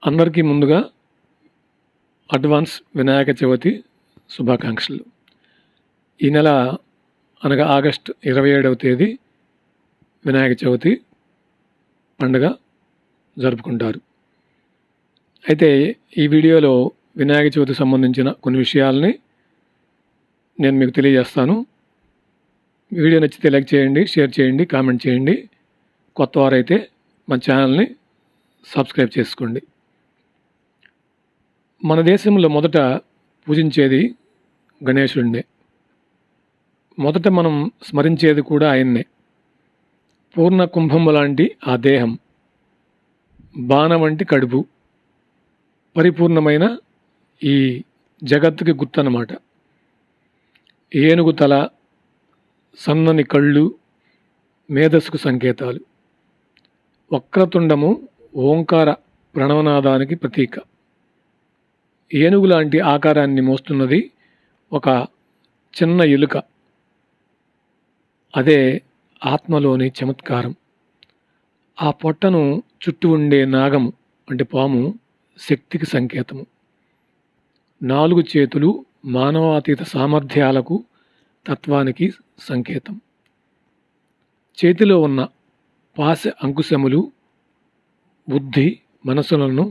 అందరికీ ముందుగా అడ్వాన్స్ వినాయక చవితి శుభాకాంక్షలు. ఈ నెల అనగా ఆగస్టు 27వ తేదీ వినాయక చవితి పండుగ జరుపుకుంటారు. అయితే ఈ వీడియోలో వినాయక చవితికి సంబంధించిన కొన్ని విషయాలని నేను మీకు తెలియజేస్తాను. వీడియో నచ్చితే లైక్ చేయండి, షేర్ చేయండి, కామెంట్ చేయండి. కొత్త వారైతే మన ఛానల్ని సబ్స్క్రైబ్ చేసుకోండి. మన దేశంలో మొదట పూజించేది గణేశుడినే. మొదట మనం స్మరించేది కూడా ఆయన్నే. పూర్ణ కుంభం లాంటి ఆ దేహం, బాణ వంటి కడుపు, పరిపూర్ణమైన ఈ జగత్తుకి గుర్తన్నమాట. ఏనుగు తల, సన్నని కళ్ళు మేధస్సుకు సంకేతాలు. వక్రతుండము ఓంకార ప్రణవనాదానికి ప్రతీక. ఏనుగు లాంటి ఆకారాన్ని మోస్తున్నది ఒక చిన్న ఎలుక. అదే ఆత్మలోని చమత్కారం. ఆ పొట్టను చుట్టూ ఉండే నాగము అంటే పాము శక్తికి సంకేతము. 4 చేతులు మానవాతీత సామర్థ్యాలకు, తత్వానికి సంకేతం. చేతిలో ఉన్న పాశ అంకుశములు బుద్ధి, మనసులను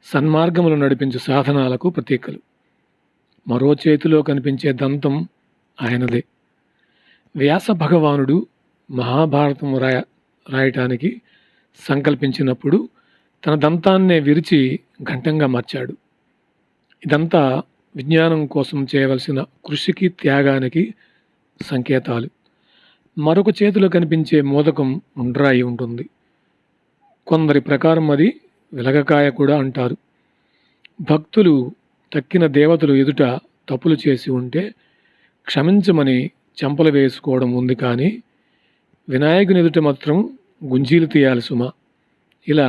సన్మార్గములు నడిపించే సాధనాలకు ప్రతీకలు. మరో చేతిలో కనిపించే దంతం ఆయనదే. వ్యాస భగవానుడు మహాభారతం రాయటానికి సంకల్పించినప్పుడు తన దంతాన్నే విరిచి ఘంటంగా మార్చాడు. ఇదంతా విజ్ఞానం కోసం చేయవలసిన కృషికి, త్యాగానికి సంకేతాలు. మరొక చేతిలో కనిపించే మోదకం ఉండ్రాయి ఉంటుంది. కొందరి ప్రకారం అది వెలగకాయ కూడా అంటారు. భక్తులు తక్కిన దేవతలు ఎదుట తప్పులు చేసి ఉంటే క్షమించమని చెంపలు వేసుకోవడం ఉంది, కానీ వినాయకుని ఎదుట మాత్రం గుంజీలు తీయాలి సుమా. ఇలా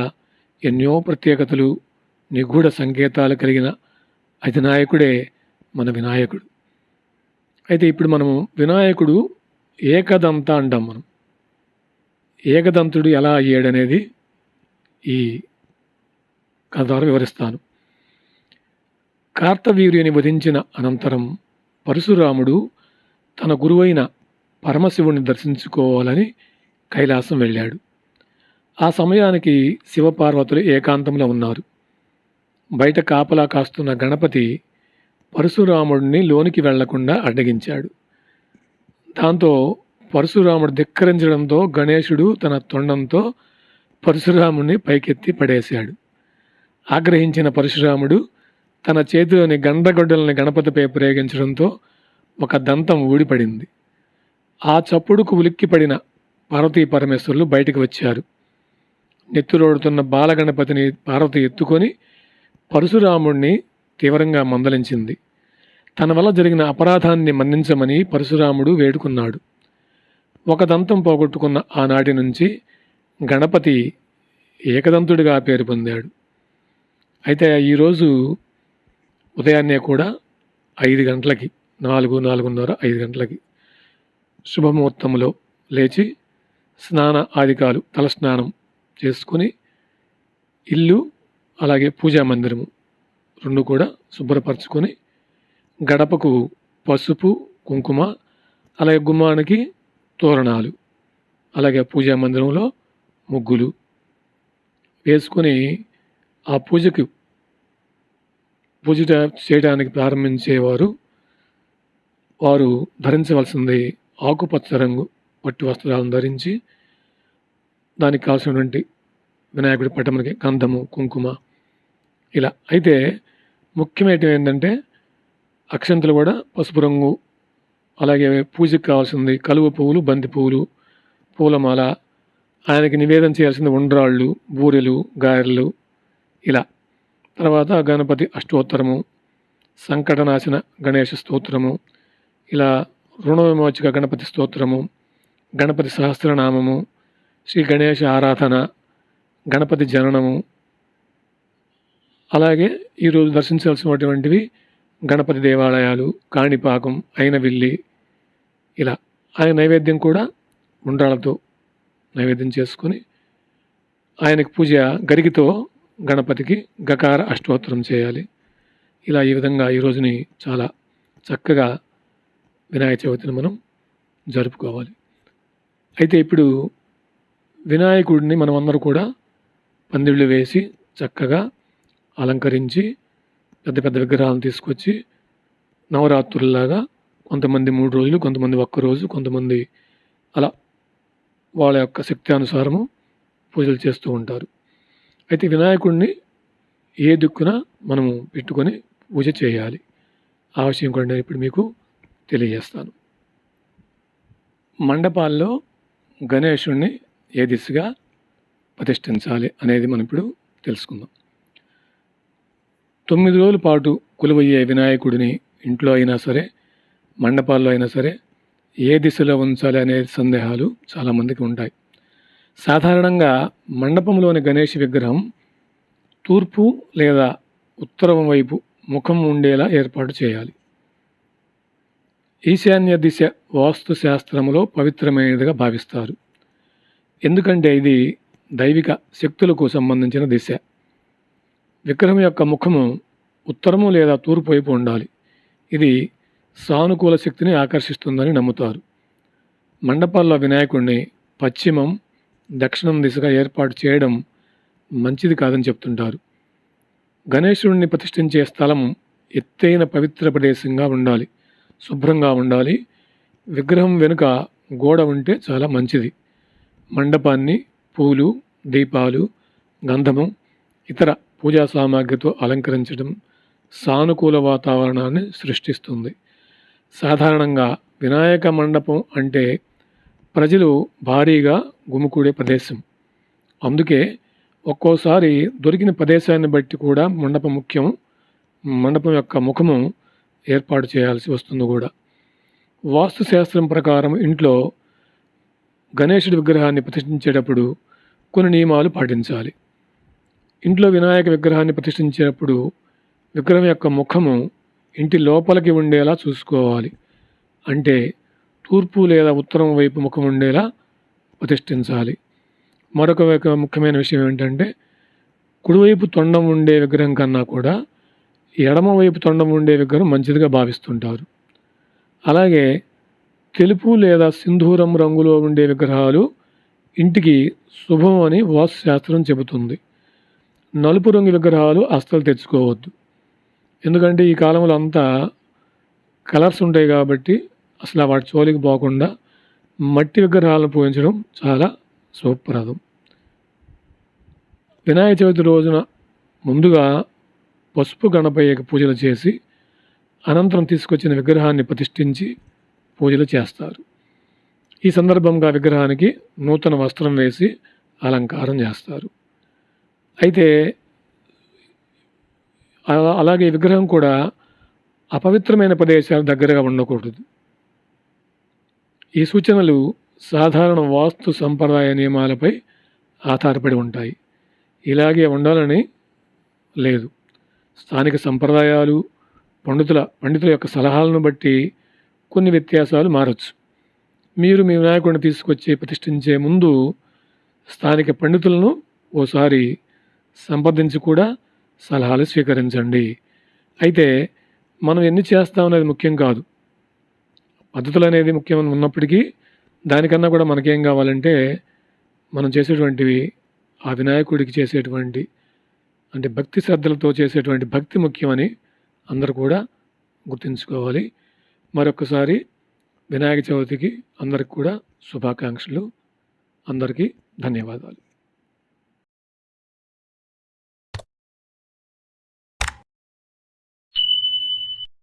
ఎన్నో ప్రత్యేకతలు, నిగూఢ సంకేతాలు కలిగిన అధినాయకుడే మన వినాయకుడు. అయితే ఇప్పుడు మనము వినాయకుడు ఏకదంత అంటాం. మనం ఏకదంతుడు ఎలా అయ్యాడనేది ఈ కథ ద్వారా వివరిస్తాను. కార్తవీర్యుని వధించిన అనంతరం పరశురాముడు తన గురువైన పరమశివుని దర్శించుకోవాలని కైలాసం వెళ్ళాడు. ఆ సమయానికి శివపార్వతులు ఏకాంతంలో ఉన్నారు. బయట కాపలా కాస్తున్న గణపతి పరశురాముడిని లోనికి వెళ్లకుండా అడ్డగించాడు. దాంతో పరశురాముడు ధిక్కరించడంతో గణేశుడు తన తొండంతో పరశురాముడిని పైకెత్తి పడేశాడు. ఆగ్రహించిన పరశురాముడు తన చేతిలోని గండ్రగొడ్డలని గణపతిపై ప్రయోగించడంతో ఒక దంతం ఊడిపడింది. ఆ చప్పుడుకు ఉలిక్కిపడిన పార్వతీ పరమేశ్వరులు బయటికి వచ్చారు. నెత్తురోడుతున్న బాలగణపతిని పార్వతి ఎత్తుకొని పరశురాముడిని తీవ్రంగా మందలించింది. తన వల్ల జరిగిన అపరాధాన్ని మన్నించమని పరశురాముడు వేడుకున్నాడు. ఒక దంతం పోగొట్టుకున్న ఆనాటి నుంచి గణపతి ఏకదంతుడిగా పేరు పొందాడు. అయితే ఈరోజు ఉదయాన్నే కూడా 5 గంటలకి 4:30 5 గంటలకి శుభముహూర్తంలో లేచి స్నాన ఆదికాలు, తలస్నానం చేసుకుని ఇల్లు అలాగే పూజా మందిరము 2 కూడా శుభ్రపరచుకొని గడపకు పసుపు, కుంకుమ, అలాగే గుమ్మానికి తోరణాలు, అలాగే పూజా మందిరంలో ముగ్గులు వేసుకొని ఆ పూజ చేయడానికి ప్రారంభించేవారు వారు ధరించవలసింది ఆకుపచ్చ రంగు పట్టు వస్త్రాలను ధరించి దానికి కావాల్సినటువంటి వినాయకుడి పటములకి గంధము, కుంకుమ ఇలా. అయితే ముఖ్యమైనవి ఏంటంటే అక్షంతలు కూడా పసుపు రంగు, అలాగే పూజకి కావాల్సింది కలువ పువ్వులు, బంతి పువ్వులు, పూలమాల, ఆయనకి నివేదన చేయాల్సింది ఉండ్రాళ్ళు, బూరెలు, గారెలు ఇలా. తర్వాత గణపతి అష్టోత్తరము, సంకటనాశన గణేష స్తోత్రము, ఇలా రుణ విమోచక గణపతి స్తోత్రము, గణపతి సహస్రనామము, శ్రీ గణేష ఆరాధన, గణపతి జననము, అలాగే ఈరోజు దర్శించాల్సినటువంటివి గణపతి దేవాలయాలు, కాణిపాకం, అయినవిల్లి ఇలా. ఆయన నైవేద్యం కూడా ఉండ్రాళ్ళతో నైవేద్యం చేసుకొని ఆయనకు పూజ గరిగితో గణపతికి గకార అష్టోత్తరం చేయాలి. ఇలా ఈ విధంగా ఈ రోజుని చాలా చక్కగా వినాయక చవితిని మనం జరుపుకోవాలి. అయితే ఇప్పుడు వినాయకుడిని మనం అందరూ కూడా పందిళ్ళు వేసి చక్కగా అలంకరించి పెద్ద పెద్ద విగ్రహాలను తీసుకొచ్చి నవరాత్రుల్లాగా కొంతమంది 3 రోజులు, కొంతమంది ఒక్కరోజు, కొంతమంది అలా వాళ్ళ యొక్క శక్తి అనుసారము పూజలు చేస్తూ ఉంటారు. అయితే వినాయకుడిని ఏ దిక్కున మనము పెట్టుకొని పూజ చేయాలి ఆ విషయం కూడా నేను ఇప్పుడు మీకు తెలియజేస్తాను. మండపాల్లో గణేశుడిని ఏ దిశగా ప్రతిష్ఠించాలి అనేది మనం ఇప్పుడు తెలుసుకుందాం. 9 రోజుల పాటు కొలువయ్యే వినాయకుడిని ఇంట్లో అయినా సరే, మండపాల్లో అయినా సరే ఏ దిశలో ఉంచాలి అనే సందేహాలు చాలామందికి ఉంటాయి. సాధారణంగా మండపంలోని గణేష్ విగ్రహం తూర్పు లేదా ఉత్తరం వైపు ముఖం ఉండేలా ఏర్పాటు చేయాలి. ఈశాన్య దిశ వాస్తు శాస్త్రంలో పవిత్రమైనదిగా భావిస్తారు. ఎందుకంటే ఇది దైవిక శక్తులకు సంబంధించిన దిశ. విగ్రహం యొక్క ముఖము ఉత్తరము లేదా తూర్పు వైపు ఉండాలి. ఇది సానుకూల శక్తిని ఆకర్షిస్తుందని నమ్ముతారు. మండపాల్లో వినాయకుడిని పశ్చిమం, దక్షిణం దిశగా ఏర్పాటు చేయడం మంచిది కాదని చెప్తుంటారు. గణేశుడిని ప్రతిష్ఠించే స్థలం ఎత్తైన పవిత్ర ప్రదేశంగా ఉండాలి, శుభ్రంగా ఉండాలి. విగ్రహం వెనుక గోడ ఉంటే చాలా మంచిది. మండపాన్ని పూలు, దీపాలు, గంధము, ఇతర పూజా సామాగ్రితో అలంకరించడం సానుకూల వాతావరణాన్ని సృష్టిస్తుంది. సాధారణంగా వినాయక మండపం అంటే ప్రజలు భారీగా గుమికూడే ప్రదేశం. అందుకే ఒక్కోసారి దొరికిన ప్రదేశాన్ని బట్టి కూడా మండపం యొక్క ముఖము ఏర్పాటు చేయాల్సి వస్తుంది కూడా. వాస్తుశాస్త్రం ప్రకారం ఇంట్లో గణేశుడి విగ్రహాన్ని ప్రతిష్ఠించేటప్పుడు కొన్ని నియమాలు పాటించాలి. ఇంట్లో వినాయక విగ్రహాన్ని ప్రతిష్ఠించేటప్పుడు విగ్రహం యొక్క ముఖము ఇంటి లోపలికి ఉండేలా చూసుకోవాలి. అంటే తూర్పు లేదా ఉత్తరం వైపు ముఖం ఉండేలా ప్రతిష్ఠించాలి. మరొక ముఖ్యమైన విషయం ఏంటంటే కుడివైపు తొండం ఉండే విగ్రహం కన్నా కూడా ఎడమవైపు తొండం ఉండే విగ్రహం మంచిదిగా భావిస్తుంటారు. అలాగే తెలుపు లేదా సింధూరం రంగులో ఉండే విగ్రహాలు ఇంటికి శుభం అని వాస్తుశాస్త్రం చెబుతుంది. నలుపు రంగు విగ్రహాలు అస్సలు తెచ్చుకోవద్దు. ఎందుకంటే ఈ కాలంలో అంతా కలర్స్ ఉంటాయి కాబట్టి అసలు వాటి జోలికి పోకుండా మట్టి విగ్రహాలను పూజించడం చాలా శుభప్రదం. వినాయక చవితి రోజున ముందుగా పసుపు గణపయ్యకి పూజలు చేసి అనంతరం తీసుకొచ్చిన విగ్రహాన్ని ప్రతిష్ఠించి పూజలు చేస్తారు. ఈ సందర్భంగా విగ్రహానికి నూతన వస్త్రం వేసి అలంకారం చేస్తారు. అయితే అలాగే విగ్రహం కూడా అపవిత్రమైన ప్రదేశాల దగ్గరగా ఉండకూడదు. ఈ సూచనలు సాధారణ వాస్తు సంప్రదాయ నియమాలపై ఆధారపడి ఉంటాయి. ఇలాగే ఉండాలని లేదు. స్థానిక సంప్రదాయాలు, పండితుల యొక్క సలహాలను బట్టి కొన్ని వ్యత్యాసాలు మారచ్చు. మీరు మీ వినాయకుడిని తీసుకొచ్చి ప్రతిష్ఠించే ముందు స్థానిక పండితులను ఓసారి సంప్రదించి కూడా సలహాలు స్వీకరించండి. అయితే మనం ఎన్ని చేస్తామనేది ముఖ్యం కాదు. పద్ధతులు అనేది ముఖ్యం ఉన్నప్పటికీ దానికన్నా కూడా మనకేం కావాలంటే మనం చేసేటువంటివి ఆ వినాయకుడికి చేసేటువంటి అంటే భక్తి శ్రద్ధలతో చేసేటువంటి భక్తి ముఖ్యమని అందరూ కూడా గుర్తుంచుకోవాలి. మరొకసారి వినాయక చవితికి అందరికి కూడా శుభాకాంక్షలు. అందరికీ ధన్యవాదాలు.